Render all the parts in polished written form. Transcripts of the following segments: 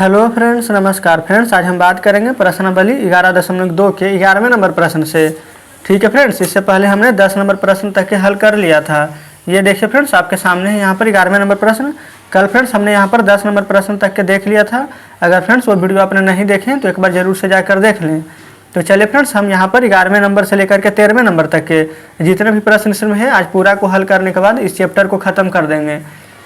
Hello friends, नमस्कार friends. आज हम बात करेंगे प्रश्नावली 11.2 के 11वें नंबर प्रश्न से। ठीक है फ्रेंड्स, इससे पहले हमने 10 नंबर प्रश्न तक के हल कर लिया था। ये देखिए फ्रेंड्स, आपके सामने है यहाँ पर 11वें नंबर प्रश्न। कल फ्रेंड्स हमने यहाँ पर 10 नंबर प्रश्न तक के देख लिया था। अगर फ्रेंड्स वो वीडियो आपने नहीं देखे तो एक बार जरूर से जाकर देख लें। तो चलिए फ्रेंड्स, हम यहाँ पर 11वें नंबर से लेकर के 13वें नंबर तक के जितने भी प्रश्न इसमें है आज पूरा को हल करने के बाद इस चैप्टर को ख़त्म कर देंगे।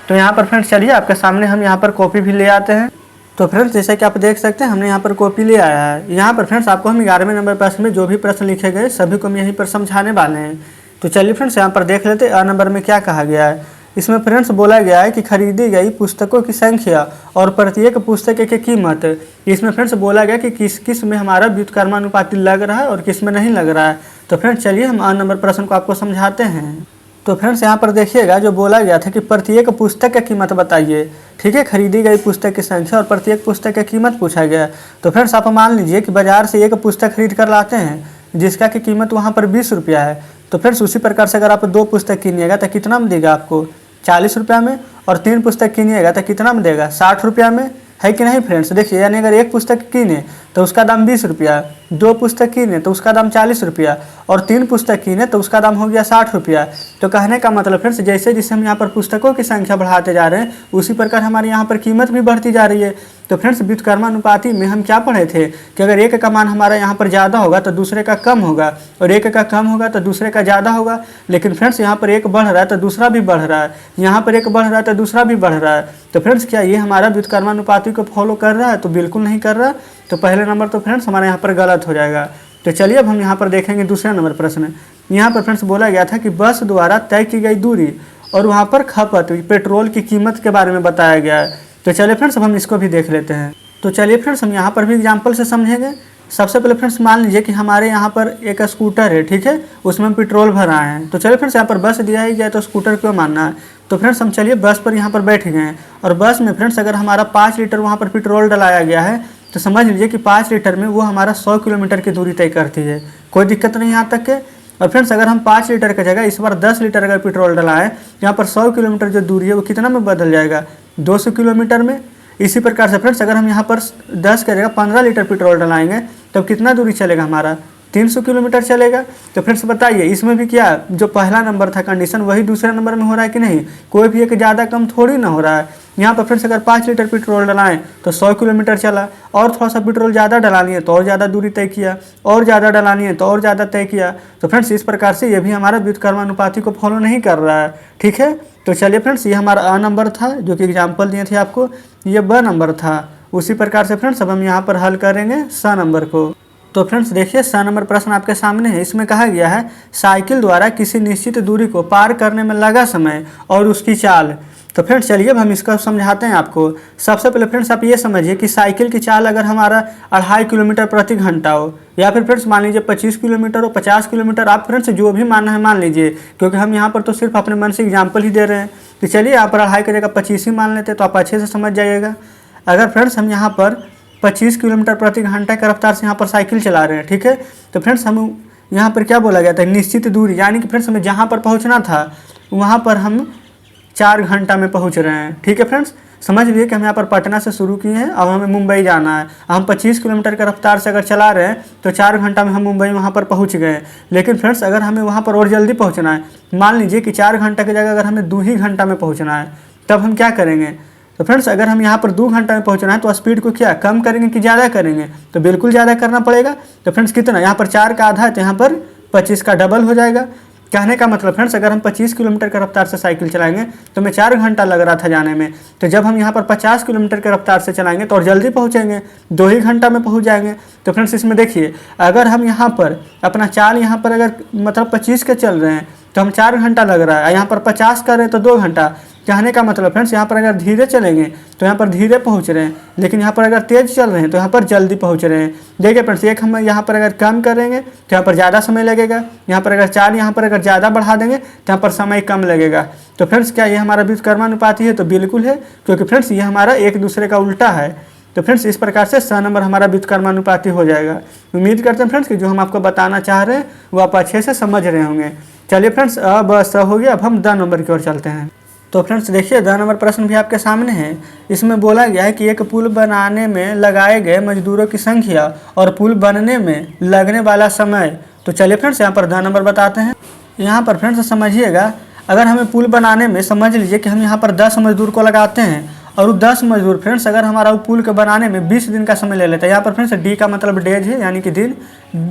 तो यहाँ पर फ्रेंड्स चलिए आपके सामने हम यहाँ पर कॉपी भी ले आते हैं। तो फ्रेंड्स जैसा कि आप देख सकते हैं हमने यहाँ पर कॉपी ले आया है। यहाँ पर फ्रेंड्स आपको हम 11वें नंबर प्रश्न में जो भी प्रश्न लिखे गए सभी को हम यहीं पर समझाने वाले हैं। तो चलिए फ्रेंड्स यहाँ पर देख लेते हैं अ नंबर में क्या कहा गया है। इसमें फ्रेंड्स बोला गया है कि खरीदी गई पुस्तकों की संख्या और प्रत्येक पुस्तक की कीमत। इसमें फ्रेंड्स बोला गया कि किस किस में हमारा व्युत्क्रमानुपाती लग रहा है और किस में नहीं लग रहा है। तो फ्रेंड्स चलिए हम अ नंबर प्रश्न को आपको समझाते हैं। तो फ्रेंड्स यहाँ पर देखिएगा, जो बोला गया था कि प्रत्येक पुस्तक की कीमत बताइए। ठीक है, खरीदी गई पुस्तक की संख्या और प्रत्येक पुस्तक की कीमत पूछा गया। तो फ्रेंड्स आप मान लीजिए कि बाजार से एक पुस्तक खरीद कर लाते हैं जिसका की कीमत वहाँ पर 20 रुपया है। तो फ्रेंड्स उसी प्रकार से अगर आप 2 पुस्तक कीनिएगा तो कितना में देगा आपको 40 रुपया में, और 3 पुस्तक कीनिएगा तो कितना में देगा 60 रुपया में, है कि नहीं फ्रेंड्स। देखिए, यानी अगर एक पुस्तक कीने तो उसका दाम 20 रुपया, 2 पुस्तक कीने तो उसका दाम 40 रुपया, और 3 पुस्तक कीने तो उसका दाम हो गया 60 रुपया। तो कहने का मतलब फ्रेंड्स, जैसे जैसे हम यहाँ पर पुस्तकों की संख्या बढ़ाते जा रहे हैं उसी प्रकार हमारे यहाँ पर कीमत भी बढ़ती जा रही है। तो फ्रेंड्स व्युत्क्रमानुपाती में हम क्या पढ़े थे कि अगर एक का मान हमारा यहाँ पर ज़्यादा होगा तो दूसरे का कम होगा, और एक का कम होगा तो दूसरे का ज़्यादा होगा। लेकिन फ्रेंड्स यहाँ पर एक बढ़ रहा है तो दूसरा भी बढ़ रहा है, यहाँ पर एक बढ़ रहा है तो दूसरा भी बढ़ रहा है। तो फ्रेंड्स क्या ये हमारा व्युत्क्रमानुपाती को फॉलो कर रहा है? तो बिल्कुल नहीं कर रहा। तो पहले नंबर तो फ्रेंड्स हमारे यहाँ पर गलत हो जाएगा। तो चलिए अब हम यहाँ पर देखेंगे दूसरा नंबर प्रश्न। यहाँ पर फ्रेंड्स बोला गया था कि बस द्वारा तय की गई दूरी और वहाँ पर खपत पेट्रोल की कीमत के बारे में बताया गया है। तो चलिए फ्रेंड्स अब हम इसको भी देख लेते हैं। तो चलिए फ्रेंड्स हम यहाँ पर भी एग्जाम्पल से समझेंगे। सबसे पहले फ्रेंड्स मान लीजिए कि हमारे यहाँ पर एक स्कूटर है, ठीक है, उसमें हम पेट्रोल भराए हैं। तो चलिए फ्रेंड्स यहाँ पर बस दिया ही जाए तो स्कूटर क्यों मानना है। तो फ्रेंड्स हम चलिए बस पर यहाँ पर बैठ गए हैं, और बस में फ्रेंड्स अगर हमारा 5 लीटर वहाँ पर पेट्रोल डलाया गया है तो समझ लीजिए कि 5 लीटर में वो हमारा 100 किलोमीटर की दूरी तय करती है। कोई दिक्कत नहीं यहाँ तक के। और फ्रेंड्स अगर हम 5 लीटर की जगह इस बार 10 लीटर अगर पेट्रोल डलाएं, यहाँ पर 100 किलोमीटर जो दूरी है वो कितना में बदल जाएगा 200 किलोमीटर में। इसी प्रकार से फ्रेंड्स अगर हम यहाँ पर 10 की जगह 15 लीटर पेट्रोल डलाएंगे तब कितना दूरी चलेगा हमारा 300 किलोमीटर चलेगा। तो फ्रेंड्स बताइए इसमें भी क्या जो पहला नंबर था कंडीशन वही दूसरे नंबर में हो रहा है कि नहीं? कोई भी एक ज़्यादा कम थोड़ी ना हो रहा है। यहाँ पर फ्रेंड्स अगर 5 लीटर पेट्रोल डलाएं तो 100 किलोमीटर चला, और थोड़ा सा पेट्रोल ज़्यादा डलानी है तो और ज़्यादा दूरी तय किया, और ज़्यादा डलानी है तो और ज़्यादा तय किया। तो फ्रेंड्स इस प्रकार से ये भी हमारा व्युत्क्रमानुपाती को फॉलो नहीं कर रहा है। ठीक है, तो चलिए फ्रेंड्स ये हमारा अ नंबर था जो कि एग्जाम्पल दिए थे आपको, ये ब नंबर था। उसी प्रकार से फ्रेंड्स अब हम यहाँ पर हल करेंगे स नंबर को। तो फ्रेंड्स देखिए स नंबर प्रश्न आपके सामने है। इसमें कहा गया है साइकिल द्वारा किसी निश्चित दूरी को पार करने में लगा समय और उसकी चाल। तो फ्रेंड्स चलिए अब हम इसका समझाते हैं आपको। सबसे पहले फ्रेंड्स आप ये समझिए कि साइकिल की चाल अगर हमारा 2.5 किलोमीटर प्रति घंटा हो, या फिर फ्रेंड्स मान लीजिए 25 किलोमीटर हो, 50 किलोमीटर, आप फ्रेंड्स जो भी मानना है मान लीजिए, क्योंकि हम यहाँ पर तो सिर्फ अपने मन से एग्जाम्पल ही दे रहे हैं। तो चलिए यहाँ पर 2.5 की जगह 25 ही मान लेते तो आप अच्छे से समझ जाइएगा। अगर फ्रेंड्स हम यहाँ पर 25 किलोमीटर प्रति घंटा की रफ्तार से यहाँ पर साइकिल चला रहे हैं, ठीक है, तो फ्रेंड्स हम यहाँ पर क्या बोला गया था निश्चित दूरी, यानी कि फ्रेंड्स हमें जहाँ पर पहुँचना था वहाँ पर हम 4 घंटा में पहुँच रहे हैं। ठीक है फ्रेंड्स, समझ लीजिए कि हम यहाँ पर पटना से शुरू किए हैं, अब हमें मुंबई जाना है। हम 25 किलोमीटर की रफ्तार से अगर चला रहे हैं तो 4 घंटा में हम मुंबई वहाँ पर पहुँच गए। लेकिन फ्रेंड्स अगर हमें वहाँ पर और जल्दी पहुँचना है, मान लीजिए कि 4 घंटा की जगह अगर हमें 2 ही घंटा में पहुँचना है, तब हम क्या करेंगे? तो फ्रेंड्स अगर हम यहाँ पर 2 घंटा में पहुँचना है तो स्पीड को क्या कम करेंगे कि ज़्यादा करेंगे? तो बिल्कुल ज़्यादा करना पड़ेगा। तो फ्रेंड्स कितना, यहाँ पर 4 का आधा है तो यहाँ पर 25 का डबल हो जाएगा। कहने का मतलब फ्रेंड्स अगर हम 25 किलोमीटर की रफ्तार से साइकिल चलाएंगे तो हमें 4 घंटा लग रहा था जाने में, तो जब हम यहाँ पर 50 किलोमीटर की रफ्तार से चलाएंगे तो और जल्दी पहुँचेंगे, 2 ही घंटा में पहुँच जाएंगे। तो फ्रेंड्स इसमें देखिए अगर हम यहाँ पर अपना चाल यहाँ पर अगर मतलब 25 के चल रहे हैं तो हम 4 घंटा लग रहा है, यहाँ पर 50 कर रहे हैं तो 2 घंटा। कहने का मतलब फ्रेंड्स यहाँ पर अगर धीरे चलेंगे तो यहाँ पर धीरे पहुँच रहे हैं, लेकिन यहाँ पर अगर तेज़ चल रहे हैं तो यहाँ पर जल्दी पहुँच रहे हैं। देखिए फ्रेंड्स एक हम यहाँ पर अगर कम करेंगे तो यहाँ पर ज़्यादा समय लगेगा, यहाँ पर अगर 4 यहाँ पर अगर ज़्यादा बढ़ा देंगे तो यहाँ पर समय कम लगेगा। तो फ्रेंड्स क्या ये हमारा व्युत्क्रमानुपाती है? तो बिल्कुल है, क्योंकि फ्रेंड्स ये हमारा एक दूसरे का उल्टा है। तो फ्रेंड्स इस प्रकार से स नंबर हमारा व्युत्क्रमानुपाती हो जाएगा। उम्मीद करते हैं फ्रेंड्स कि जो हम आपको बताना चाह रहे हैं वो आप अच्छे से समझ रहे होंगे। चलिए फ्रेंड्स अब स हो गया, अब हम द नंबर की ओर चलते हैं। तो फ्रेंड्स देखिए 10 नंबर प्रश्न भी आपके सामने है। इसमें बोला गया है कि एक पुल बनाने में लगाए गए मजदूरों की संख्या और पुल बनने में लगने वाला समय। तो चलिए फ्रेंड्स यहाँ पर 10 नंबर बताते हैं। यहाँ पर फ्रेंड्स समझिएगा, अगर हमें पुल बनाने में समझ लीजिए कि हम यहाँ पर 10 मजदूर को लगाते हैं और वो 10 मजदूर फ्रेंड्स अगर हमारा वो पुल के बनाने में 20 दिन का समय ले लेता है। यहाँ पर फ्रेंड्स डी का मतलब डेज है, यानी कि दिन,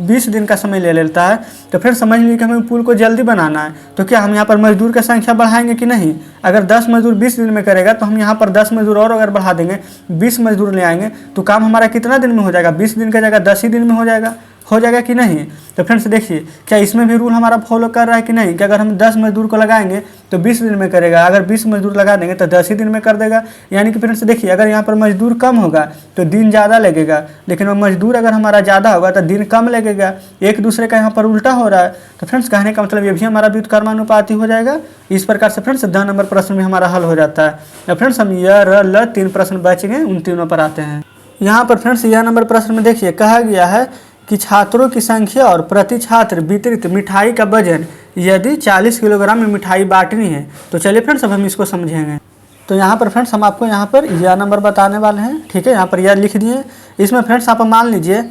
20 दिन का समय ले लेता है। तो फ्रेंड्स समझ लीजिए कि हमें पुल को जल्दी बनाना है, तो क्या हम यहाँ पर मजदूर की संख्या बढ़ाएंगे कि नहीं? अगर 10 मजदूर 20 दिन में करेगा तो हम यहाँ पर 10 मजदूर और अगर बढ़ा देंगे, 20 मजदूर ले आएंगे, तो काम हमारा कितना दिन में हो जाएगा? 20 दिन का जगह 10 ही दिन में हो जाएगा कि नहीं? तो फ्रेंड्स देखिए, क्या इसमें भी रूल हमारा फॉलो कर रहा है कि नहीं? कि अगर हम 10 मजदूर को लगाएंगे तो 20 दिन में करेगा, अगर 20 मजदूर लगा देंगे तो 10 ही दिन में कर देगा। यानी कि फ्रेंड्स देखिए, अगर यहाँ पर मजदूर कम होगा तो दिन ज़्यादा लगेगा, लेकिन वो मजदूर अगर हमारा ज़्यादा होगा तो दिन कम लगेगा। एक दूसरे का यहाँ पर उल्टा हो रहा है। तो फ्रेंड्स कहने का मतलब ये भी हमारा व्युत्क्रमानुपाती हो जाएगा। इस प्रकार से फ्रेंड्स 10 नंबर प्रश्न में हमारा हल हो जाता है। तो फ्रेंड्स हम य र ल 3 प्रश्न बच गए, उन तीनों पर आते हैं। यहाँ पर फ्रेंड्स यह नंबर प्रश्न में देखिए कहा गया है कि छात्रों की संख्या और प्रति छात्र वितरित मिठाई का वजन यदि 40 किलोग्राम में मिठाई बांटनी है। तो चलिए फ्रेंड्स अब हम इसको समझेंगे। तो यहाँ पर फ्रेंड्स हम आपको यहाँ पर यह नंबर बताने वाले हैं, ठीक है। यहाँ पर यह लिख दिए। इसमें फ्रेंड्स आप मान लीजिए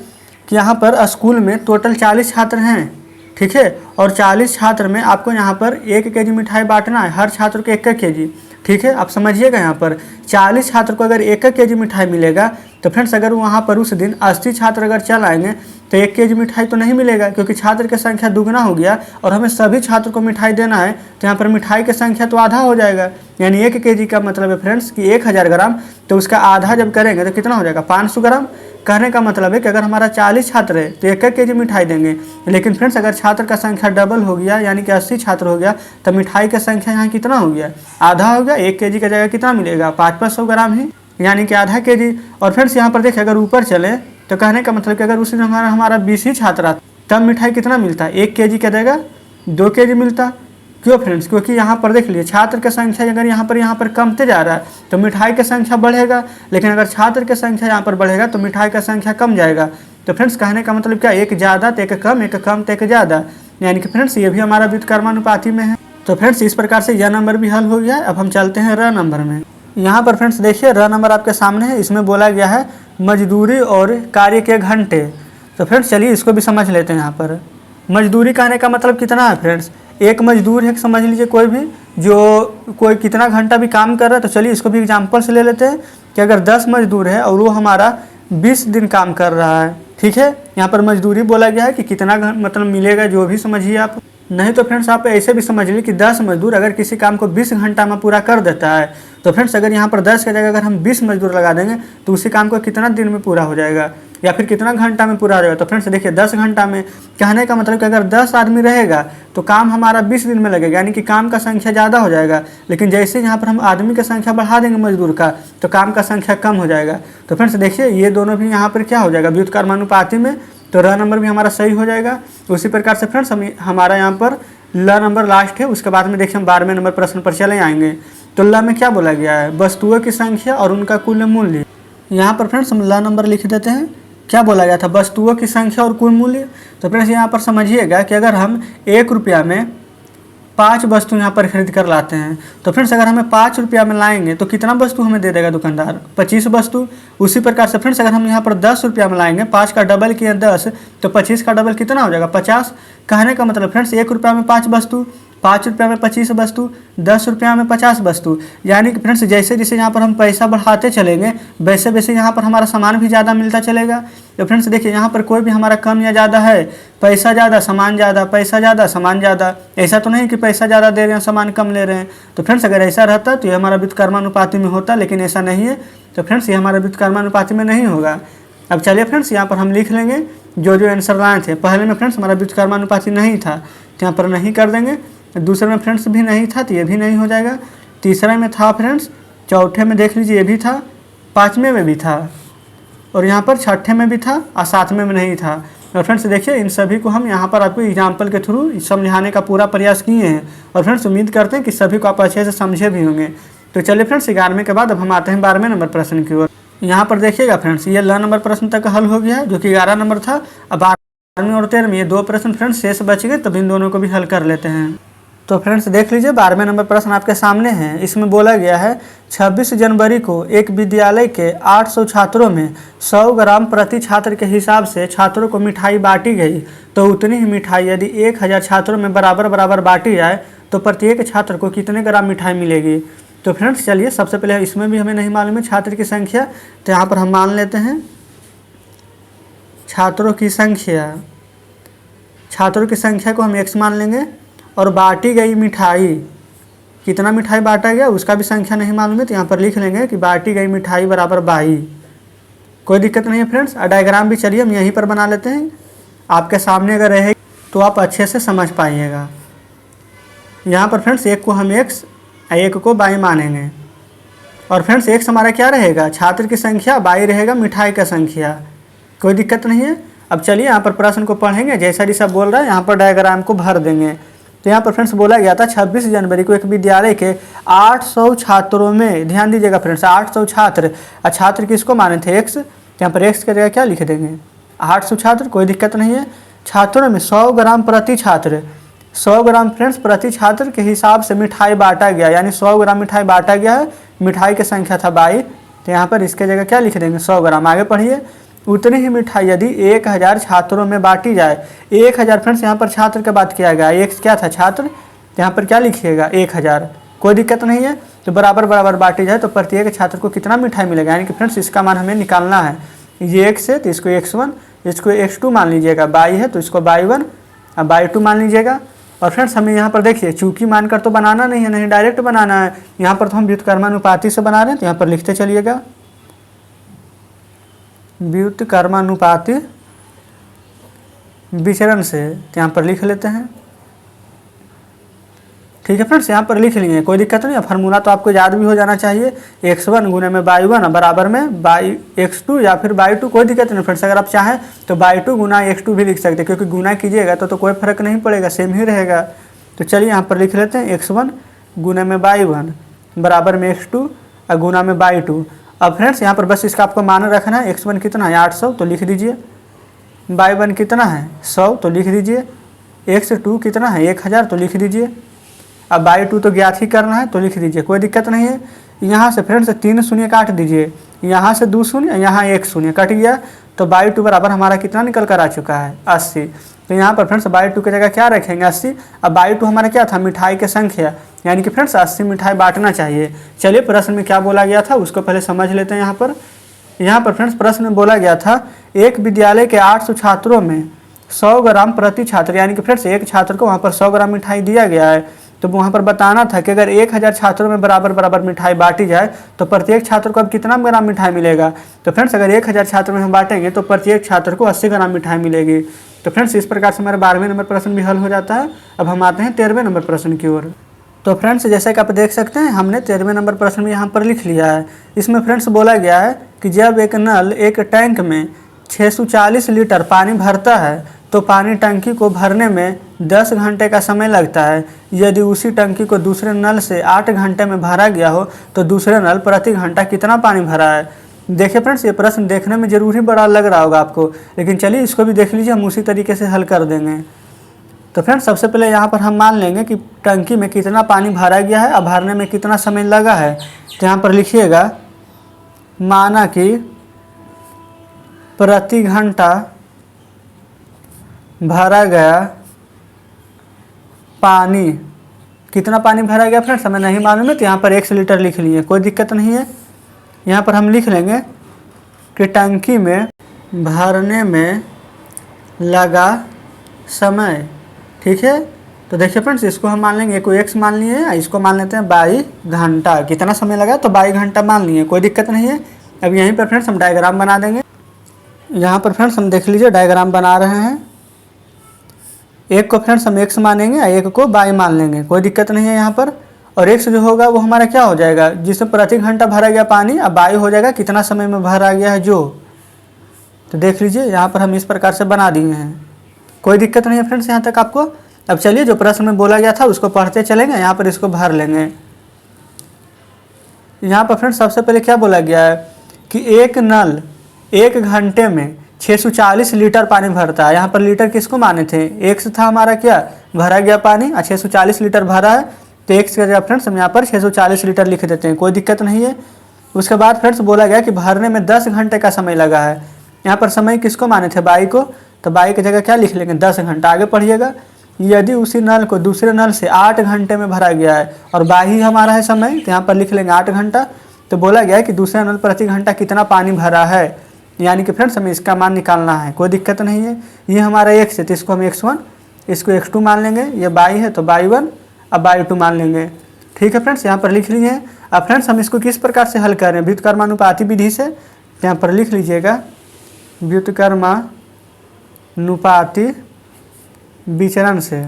कि यहाँ पर स्कूल में टोटल 40 छात्र हैं, ठीक है, और 40 छात्र में आपको यहाँ पर 1 केजी मिठाई बांटना है, हर छात्र को 1 केजी, ठीक है। आप समझिएगा, यहाँ पर 40 छात्र को अगर 1 केजी मिठाई मिलेगा तो फ्रेंड्स अगर वहाँ पर उस दिन 80 छात्र अगर चल आएंगे तो 1 केजी मिठाई तो नहीं मिलेगा, क्योंकि छात्र की संख्या दुगना हो गया और हमें सभी छात्र को मिठाई देना है। तो यहाँ पर मिठाई की संख्या तो आधा हो जाएगा, यानी 1 केजी का मतलब है फ्रेंड्स कि 1000 ग्राम, तो उसका आधा जब करेंगे तो कितना हो जाएगा? 500 ग्राम। कहने का मतलब है कि अगर हमारा 40 छात्र है तो 1 केजी मिठाई देंगे, लेकिन फ्रेंड्स अगर छात्र का संख्या डबल हो गया, यानी कि 80 छात्र हो गया, तो मिठाई की संख्या यहाँ कितना हो गया? आधा हो गया। 1 केजी का जगह कितना मिलेगा? 500 ग्राम ही, यानी कि आधा केजी। और फ्रेंड्स यहाँ पर देखिए अगर ऊपर चले तो कहने का मतलब कि अगर उस दिन हमारा 20 ही छात्र आता तब मिठाई कितना मिलता? 1 केजी का जगह 2 केजी मिलता। क्यों फ्रेंड्स? क्योंकि यहाँ पर देख लीजिए छात्र की संख्या अगर यहाँ पर कमते जा रहा है तो मिठाई की संख्या बढ़ेगा, लेकिन अगर छात्र की संख्या यहाँ पर बढ़ेगा तो मिठाई की संख्या कम जाएगा। तो फ्रेंड्स कहने का मतलब क्या? एक ज़्यादा तो एक कम, एक कम तो एक ज़्यादा, यानी कि फ्रेंड्स ये भी हमारा व्युत्क्रमानुपाती में है। तो फ्रेंड्स इस प्रकार से यह नंबर भी हल हो गया है। अब हम चलते हैं र नंबर में। यहाँ पर फ्रेंड्स देखिए र नंबर आपके सामने है। इसमें बोला गया है मजदूरी और कार्य के घंटे। तो फ्रेंड्स चलिए इसको भी समझ लेते हैं। यहाँ पर मजदूरी कहने का मतलब कितना है फ्रेंड्स? एक मजदूर है, समझ लीजिए कोई भी जो कोई कितना घंटा भी काम कर रहा है। तो चलिए इसको भी एग्जाम्पल से ले लेते हैं कि अगर 10 मजदूर है और वो हमारा 20 दिन काम कर रहा है, ठीक है। यहाँ पर मजदूरी बोला गया है कि कितना मतलब मिलेगा, जो भी समझिए आप। नहीं तो फ्रेंड्स आप ऐसे भी समझ लीजिए कि 10 मजदूर अगर किसी काम को 20 घंटा में पूरा कर देता है, तो फ्रेंड्स अगर यहाँ पर 10 की जगह अगर हम 20 मजदूर लगा देंगे तो उसी काम को कितना दिन में पूरा हो जाएगा, या फिर कितना घंटा में पूरा हो जाएगा? तो फ्रेंड्स देखिए 10 घंटा में। कहने का मतलब कि अगर 10 आदमी रहेगा तो काम हमारा 20 दिन में लगेगा, यानी कि काम का संख्या ज़्यादा हो जाएगा। लेकिन जैसे यहाँ पर हम आदमी की संख्या बढ़ा देंगे मजदूर का, तो काम का संख्या कम हो जाएगा। तो फ्रेंड्स देखिए ये दोनों भी यहाँ पर क्या हो जाएगा? व्युत्क्रमानुपाती में। तो र नंबर भी हमारा सही हो जाएगा। उसी प्रकार से फ्रेंड्स हमारा यहाँ पर ल नंबर लास्ट है। उसके बाद में देखिए हम 12वें नंबर प्रश्न पर चले आएंगे। तो ल में क्या बोला गया है? वस्तुओं की संख्या और उनका कुल मूल्य। यहाँ पर फ्रेंड्स हम ल नंबर लिख देते हैं। क्या बोला गया था? वस्तुओं की संख्या और कुल मूल्य। तो फ्रेंड्स यहाँ पर समझिएगा कि अगर हम 1 रुपया में 5 वस्तु यहाँ पर खरीद कर लाते हैं, तो फ्रेंड्स अगर हमें 5 रुपया में लाएंगे तो कितना वस्तु हमें दे देगा दुकानदार? 25 वस्तु। उसी प्रकार से फ्रेंड्स अगर हम यहाँ पर 10 रुपया में लाएंगे, 5 का डबल किया 10, तो 25 का डबल कितना हो जाएगा? 50। कहने का मतलब फ्रेंड्स 1 रुपया में 5 वस्तु, 5 रुपया में 25 वस्तु, 10 रुपया में 50 वस्तु। यानी कि फ्रेंड्स जैसे जैसे यहाँ पर हम पैसा बढ़ाते चलेंगे वैसे वैसे यहाँ पर हमारा सामान भी ज़्यादा मिलता चलेगा। तो फ्रेंड्स देखिए यहाँ पर कोई भी हमारा कम या ज़्यादा है, पैसा ज़्यादा सामान ज़्यादा, पैसा ज़्यादा सामान ज़्यादा। ऐसा तो नहीं कि पैसा ज़्यादा दे रहे हैं सामान कम ले रहे हैं। तो फ्रेंड्स अगर ऐसा रहता तो ये हमारा व्युत्क्रमानुपाती में होता, लेकिन ऐसा नहीं है। तो फ्रेंड्स ये हमारा व्युत्क्रमानुपाती में नहीं होगा। अब चलिए फ्रेंड्स यहाँ पर हम लिख लेंगे जो आंसर लाए थे। पहले में फ्रेंड्स हमारा व्युत्क्रमानुपाती नहीं था तो यहाँ पर नहीं कर देंगे। दूसरे में फ्रेंड्स भी नहीं था तो ये भी नहीं हो जाएगा। तीसरे में था फ्रेंड्स, चौथे में देख लीजिए ये भी था, 5वें में भी था, और यहाँ पर 6ठे में भी था, और 7वें में नहीं था। और फ्रेंड्स देखिए इन सभी को हम यहाँ पर आपको एग्जाम्पल के थ्रू समझाने का पूरा प्रयास किए हैं। और फ्रेंड्स उम्मीद करते हैं कि सभी को आप अच्छे से समझे भी होंगे। तो चलिए फ्रेंड्स 11वें के बाद अब हम आते हैं 12वें नंबर प्रश्न की ओर। यहाँ पर देखिएगा फ्रेंड्स ये ल नंबर प्रश्न तक हल हो गया है, जो कि 11 नंबर था। अब 12वें और 13वें ये 2 प्रश्न फ्रेंड्स शेष बच गए, तब इन दोनों को भी हल कर लेते हैं। तो फ्रेंड्स देख लीजिए 12वें नंबर प्रश्न आपके सामने है। इसमें बोला गया है 26 जनवरी को एक विद्यालय के 800 छात्रों में 100 ग्राम प्रति छात्र के हिसाब से छात्रों को मिठाई बांटी गई, तो उतनी ही मिठाई यदि 1000 छात्रों में बराबर बराबर बांटी जाए तो प्रत्येक छात्र को कितने ग्राम मिठाई मिलेगी। तो फ्रेंड्स चलिए सबसे पहले इसमें भी हमें नहीं मालूम है छात्र की संख्या, तो यहाँ पर हम मान लेते हैं छात्रों की संख्या। छात्रों की संख्या को हम x मान लेंगे और बांटी गई मिठाई, कितना मिठाई बांटा गया उसका भी संख्या नहीं मालूम है, तो यहाँ पर लिख लेंगे कि बांटी गई मिठाई बराबर 22। कोई दिक्कत नहीं है फ्रेंड्स। डायग्राम भी चलिए हम यहीं पर बना लेते हैं, आपके सामने अगर रहे तो आप अच्छे से समझ पाइएगा। यहाँ पर फ्रेंड्स एक को हम x एक को y मानेंगे, और फ्रेंड्स x हमारा क्या रहेगा, छात्र की संख्या, y रहेगा मिठाई का संख्या। कोई दिक्कत नहीं है। अब चलिए यहाँ पर प्रश्न को पढ़ेंगे, जैसा जी सब बोल रहा है यहाँ पर डायग्राम को भर देंगे। तो यहाँ पर फ्रेंड्स बोला गया था 26 जनवरी को एक विद्यालय के 800 छात्रों में, ध्यान दीजिएगा फ्रेंड्स 800 छात्र, और छात्र किसको माने थे x, यहाँ पर x की जगह क्या लिख देंगे 800 छात्र। कोई दिक्कत नहीं है। छात्रों में 100 ग्राम प्रति छात्र, 100 ग्राम फ्रेंड्स प्रति छात्र के हिसाब से मिठाई बांटा गया, यानी 100 ग्राम मिठाई बांटा गया है। मिठाई की संख्या था 22, तो यहाँ पर इसके जगह क्या लिख देंगे 100 ग्राम। आगे पढ़िए। उतनी ही मिठाई यदि 1000 छात्रों में बांटी जाए, 1000 फ्रेंड्स यहाँ पर छात्र का बात किया गया, एक क्या था छात्र, यहाँ पर क्या लिखिएगा 1000। कोई दिक्कत नहीं है। तो बराबर बराबर बांटी जाए तो प्रत्येक छात्र को कितना मिठाई मिलेगा, यानी कि फ्रेंड्स इसका मान हमें निकालना है। ये x है तो इसको x1, इसको x2 मान लीजिएगा, y है तो इसको y1 और y2 मान लीजिएगा। और फ्रेंड्स हमें यहाँ पर देखिए चूंकि मानकर तो बनाना नहीं है, नहीं डायरेक्ट बनाना है। यहाँ पर तो हम व्युत्क्रमानुपाती से बना रहे हैं, तो यहाँ पर लिखते चलिएगा व्युत्क्रमानुपाती विचरण से, तो यहाँ पर लिख लेते हैं। ठीक है फ्रेंड्स, यहाँ पर लिख लिए, कोई दिक्कत नहीं है। फार्मूला तो आपको याद भी हो जाना चाहिए, x1 गुने में y1 बराबर में x2 या फिर y2, कोई दिक्कत नहीं फ्रेंड्स। अगर आप चाहें तो y2 गुना x2 भी लिख सकते हैं, क्योंकि गुना कीजिएगा तो कोई फर्क नहीं पड़ेगा, सेम ही रहेगा। तो चलिए यहाँ पर लिख लेते हैं x1 गुने में y1 बराबर में x2 और गुना में y2। अब फ्रेंड्स यहाँ पर बस इसका आपको मान रखना है, x1 कितना है 800 तो लिख दीजिए, y1 कितना है 100 तो लिख दीजिए, x2 कितना है 1000 तो लिख दीजिए। अब y2 तो ज्ञात ही करना है तो लिख दीजिए, कोई दिक्कत नहीं है। यहाँ से फ्रेंड्स 3 शून्य काट दीजिए, यहाँ से 2 शून्य, यहाँ 1 शून्य कट गया, तो y2 बराबर हमारा कितना निकल कर आ चुका है 80। तो यहाँ पर फ्रेंड्स y2 की जगह क्या रखेंगे 80। अब y2 हमारा क्या था, मिठाई की संख्या, यानी कि फ्रेंड्स 80 मिठाई बांटना चाहिए। चलिए प्रश्न में क्या बोला गया था उसको पहले समझ लेते हैं। यहाँ पर फ्रेंड्स प्रश्न में बोला गया था एक विद्यालय के 800 छात्रों में 100 ग्राम प्रति छात्र, यानी कि फ्रेंड्स एक छात्र को वहाँ पर 100 ग्राम मिठाई दिया गया है। तो वहाँ पर बताना था कि अगर 1000 छात्रों में बराबर बराबर मिठाई बांटी जाए तो प्रत्येक छात्र को अब कितना ग्राम मिठाई मिलेगा। तो फ्रेंड्स अगर 1000 छात्रों में हम बांटेंगे तो प्रत्येक छात्र को 80 ग्राम मिठाई मिलेगी। तो फ्रेंड्स इस प्रकार से हमारा 12वें नंबर प्रश्न भी हल हो जाता है। अब हम आते हैं 13वें नंबर प्रश्न की ओर। तो फ्रेंड्स जैसे कि आप देख सकते हैं हमने 13वें नंबर प्रश्न में यहाँ पर लिख लिया है। इसमें फ्रेंड्स बोला गया है कि जब एक नल एक टैंक में 640 लीटर पानी भरता है तो पानी टंकी को भरने में 10 घंटे का समय लगता है। यदि उसी टंकी को दूसरे नल से 8 घंटे में भरा गया हो तो दूसरे नल प्रति घंटा कितना पानी भरा है। देखिए फ्रेंड्स ये प्रश्न देखने में ज़रूर ही बड़ा लग रहा होगा आपको, लेकिन चलिए इसको भी देख लीजिए, हम उसी तरीके से हल कर देंगे। तो फ्रेंड्स सबसे पहले यहाँ पर हम मान लेंगे कि टंकी में कितना पानी भरा गया है और भरने में कितना समय लगा है। तो यहाँ पर लिखिएगा माना कि प्रति घंटा भरा गया पानी, कितना पानी भरा गया फ्रेंड्स हमें नहीं मालूम है, तो यहाँ पर 1 लीटर लिख लिए, कोई दिक्कत नहीं है। यहाँ पर हम लिख लेंगे कि टंकी में भरने में लगा समय। ठीक है, तो देखिए फ्रेंड्स इसको हम मान लेंगे, कोई x मान लिए, इसको मान लेते हैं 22 घंटा। कितना समय लगा तो 22 घंटा मान लिए, कोई दिक्कत नहीं है। अब यहीं पर फ्रेंड्स हम डायग्राम बना देंगे। यहाँ पर फ्रेंड्स हम देख लीजिए डायग्राम बना रहे हैं। एक को फ्रेंड्स हम x मानेंगे और एक को y मान लेंगे, कोई दिक्कत नहीं है यहाँ पर। और x जो होगा वो हमारा क्या हो जाएगा, जिसमें प्रति घंटा भरा गया पानी, अब y हो जाएगा कितना समय में भरा गया है जो। तो देख लीजिए यहाँ पर हम इस प्रकार से बना दिए हैं, कोई दिक्कत नहीं है फ्रेंड्स यहाँ तक आपको। अब चलिए जो प्रश्न में बोला गया था उसको पढ़ते चलेंगे, यहाँ पर इसको भर लेंगे। यहाँ पर फ्रेंड्स सबसे पहले क्या बोला गया है कि एक नल 1 घंटे में 640 लीटर पानी भरता है। यहाँ पर लीटर किसको माने थे, x था हमारा क्या भरा गया पानी और 640 लीटर भरा है, तो x की जगह फ्रेंड्स हम यहाँ पर 640 लीटर लिख देते हैं, कोई दिक्कत नहीं है। उसके बाद फ्रेंड्स बोला गया कि भरने में 10 घंटे का समय लगा है। यहाँ पर समय किसको माने थे, बाई को, तो बाई की जगह क्या लिख लेंगे 10 घंटा। आगे पढ़िएगा, यदि उसी नल को दूसरे नल से 8 घंटे में भरा गया है और बाई हमारा है समय, तो यहाँ पर लिख लेंगे 8 घंटा। तो बोला गया है कि दूसरा नल प्रति घंटा कितना पानी भरा है, यानी कि फ्रेंड्स हमें इसका मान निकालना है, कोई दिक्कत नहीं है। ये हमारा x है तो इसको हम x1, इसको x2 मान लेंगे। ये बाई है तो बाई 1 अब बाई 2 मान लेंगे। ठीक है फ्रेंड्स, यहाँ पर लिख लिए हैं। अब फ्रेंड्स हम इसको किस प्रकार से हल कर रहे हैं, व्युत्क्रमानुपाती विधि से। यहाँ पर लिख लीजिएगा व्युत्क्रमानुपाती विचरण से।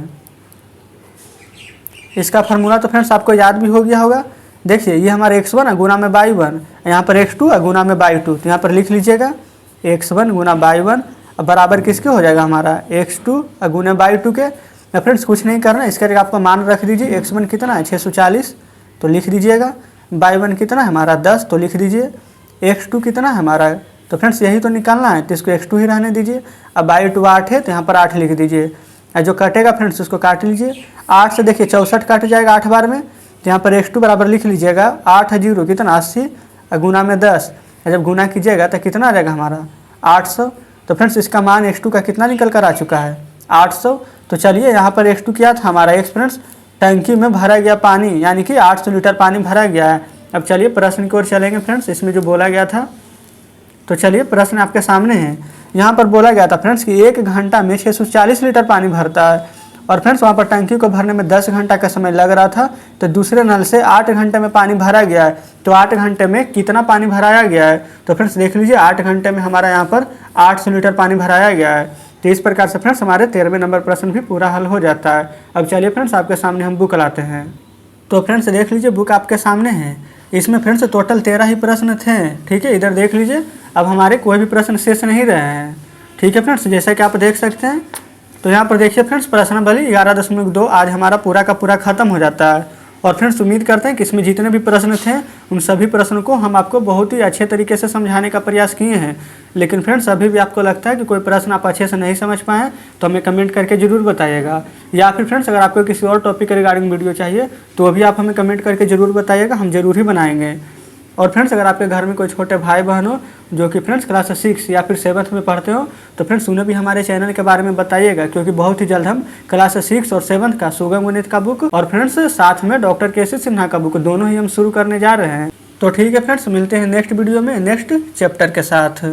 इसका फार्मूला तो फ्रेंड्स आपको याद भी हो गया होगा। देखिए ये हमारा x1 गुना में बाई 1, यहाँ पर x2 गुना में बाई 2, तो यहाँ पर लिख लीजिएगा x1 गुना बाई 1 बराबर किसके हो जाएगा हमारा x2 गुना बाई 2 के। फ्रेंड्स कुछ नहीं करना, इसके जगह आपको मान रख दीजिए। x1 कितना है 640 तो लिख दीजिएगा, बाई 1 कितना है हमारा 10 तो लिख दीजिए, x2 कितना है हमारा, तो फ्रेंड्स यही तो निकालना है तो इसको x2 ही रहने दीजिए। अब बाई 2 8 है तो यहाँ पर 8 लिख दीजिए। जो कटेगा फ्रेंड्स उसको काट लीजिए। 8 से देखिए 64 काट जाएगा 8 बार में, तो यहाँ पर x2 बराबर लिख लीजिएगा 8 जीरो कितना 80 गुना में 10। जब गुना कीजिएगा तो कितना आ जाएगा हमारा 800। तो फ्रेंड्स इसका मान x2 का कितना निकल कर आ चुका है 800। तो चलिए यहाँ पर x2 क्या था हमारा x फ्रेंड्स, टंकी में भरा गया पानी, यानी कि 800 लीटर पानी भरा गया है। अब चलिए प्रश्न की ओर चलेंगे फ्रेंड्स, इसमें जो बोला गया था। तो चलिए प्रश्न आपके सामने है। यहाँ पर बोला गया था फ्रेंड्स कि 1 घंटा में 640 लीटर पानी भरता है और फ्रेंड्स वहाँ पर टंकी को भरने में 10 घंटा का समय लग रहा था। तो दूसरे नल से 8 घंटे में पानी भरा गया है, तो 8 घंटे में कितना पानी भराया गया है, तो फ्रेंड्स देख लीजिए 8 घंटे में हमारा यहाँ पर 800 लीटर पानी भराया गया है। तो इस प्रकार से फ्रेंड्स हमारे 13वें नंबर प्रश्न भी पूरा हल हो जाता है। अब चलिए फ्रेंड्स आपके सामने हम बुक लाते हैं। तो फ्रेंड्स देख लीजिए बुक आपके सामने है। इसमें फ्रेंड्स टोटल 13 ही प्रश्न थे। ठीक है, इधर देख लीजिए, अब हमारे कोई भी प्रश्न शेष नहीं रहे हैं। ठीक है फ्रेंड्स, जैसा कि आप देख सकते हैं। तो यहाँ पर देखिए फ्रेंड्स प्रश्नावली 11.2 आज हमारा पूरा का पूरा खत्म हो जाता है। और फ्रेंड्स उम्मीद करते हैं कि इसमें जितने भी प्रश्न थे उन सभी प्रश्नों को हम आपको बहुत ही अच्छे तरीके से समझाने का प्रयास किए हैं। लेकिन फ्रेंड्स अभी भी आपको लगता है कि कोई प्रश्न आप अच्छे से नहीं समझ पाए तो हमें कमेंट करके ज़रूर बताइएगा। या फिर फ्रेंड्स अगर आपको किसी और टॉपिक के रिगार्डिंग वीडियो चाहिए तो अभी आप हमें कमेंट करके ज़रूर बताइएगा, हम ज़रूर ही बनाएंगे। और फ्रेंड्स अगर आपके घर में कोई छोटे भाई बहन हो जो कि फ्रेंड्स क्लास 6 या फिर 7th में पढ़ते हो तो फ्रेंड्स उन्हें भी हमारे चैनल के बारे में बताइएगा, क्योंकि बहुत ही जल्द हम क्लास 6 और 7th का सुगम गणित का बुक और फ्रेंड्स साथ में डॉक्टर केसी सिन्हा का बुक दोनों ही हम शुरू करने जा रहे हैं। तो ठीक है फ्रेंड्स, मिलते हैं नेक्स्ट वीडियो में नेक्स्ट चैप्टर के साथ।